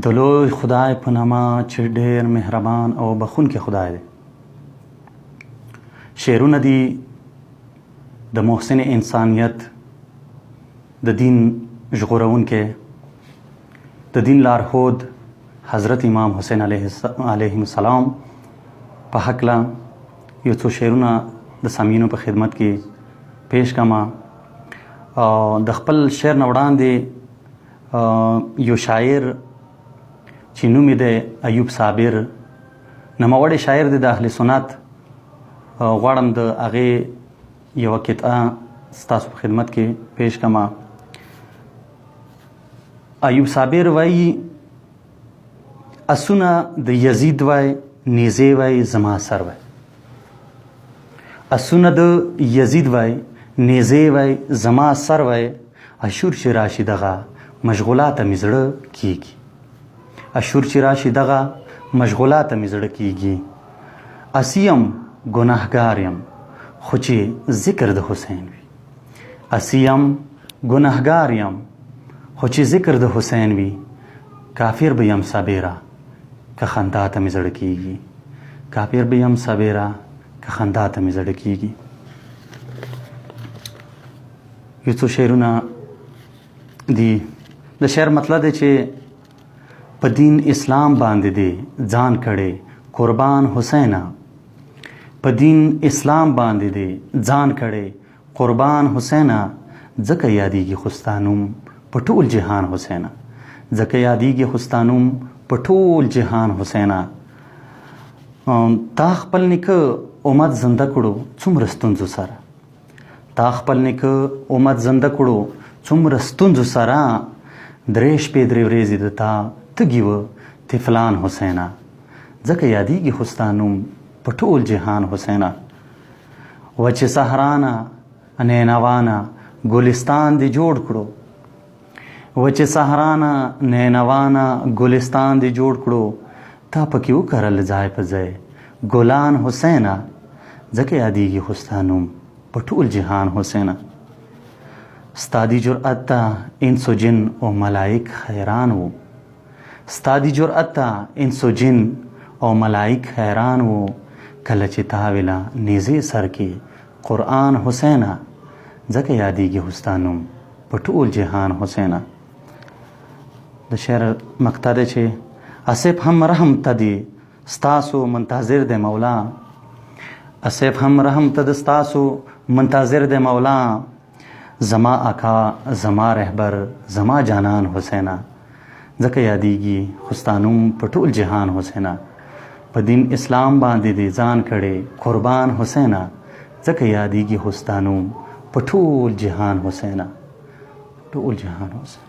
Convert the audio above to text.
د لوی خدای په نامه چې ډېر مهربان او بخښونکی خدای دی. شعرونه دي د محسن انسانیت، د دین ژغورونکی، د دین لارښود حضرت امام حسین علیه السلام په هکله یو څو شعرونه د سامعینو په خدمت کې پیش کړم. د خپل شعر نه وړاندې یو شاعر چې نوم یې دی ایوب صابر، نوموړی شاعر دی د اهل سنت، غواړم د هغې یوه قطعه ستاسو په خدمت کې پیش کړم. ایوب صابر وایي: اسونه د یزید وای، نیزې وای زما سر وای. اسونه د یزید وای، نیزې وای زما سر وای. اشور چې راشي دغه مشغولاته مې زړه کیږي. اشور چې راشي دغه مشغولاته مې زړه کیږي. اسیم ګناهګار یم خو چې ذکر د حسین وي. اسیم ګناهګار یم خو چې ذکر د حسین وي. کافر به یم صابره که خندا ته مې زړه کیږي. کافر به یم صابره که خندا ته مې زړه کیږي. یو څو شعرونه دي. د شعر مطلب دی چې په دین اسلام باندې دی ځان کړی قربان حسینه. په دین اسلام باندې دی ځان کړی قربان حسینه. ځکه یادیږي خو ستا نوم په ټول جهان حسینه. ځکه یادیږي خو ستا نوم په ټول جهان حسینه. تا خپل نیکه امت زنده کړو څومره ستونزو سره. تا خپل نیکه امت زنده کړو څومره ستونزو سره. درې شپې درې ورځې د تا تږي و طفلان حسینه. ځکه یادیږي خو ستا نوم په ټول جهان حسینه. وچې صحرانه نینوانه ګلستان دې جوړ کړو. وچې صحرانه نینوانه ګلستان دې جوړ کړو. تا پکې وکرل ځای په ځای ګلان حسینه. ځکه یادیږي خو ستا نوم په ټول جهان حسینه. ستا دی جرأت ته انس و جن او ملائک حیران وو. ستا دی جرأت ته انس و جن او ملائک حیران وو. کله چې تا ویله نیزې سر کې قرآن حسینه. ځکه یادیږي خو ستا نوم په ټول جهان حسینه. د شعر مقطع دی چې اسف هم رحم ته دی ستاسو منتظر دی مولا. اسف هم رحم ته د ستاسو منتظر دی مولا. زما آقا زما رهبر زما جانان حسینه. ځکه یادیږي خو ستا نوم په ټول جهان حسینه. په دین اسلام باندې دی ځان کړی قربان حسینه. ځکه یادیږي خو ستا نوم په ټول جهان حسینه. ټول جهان حسینه.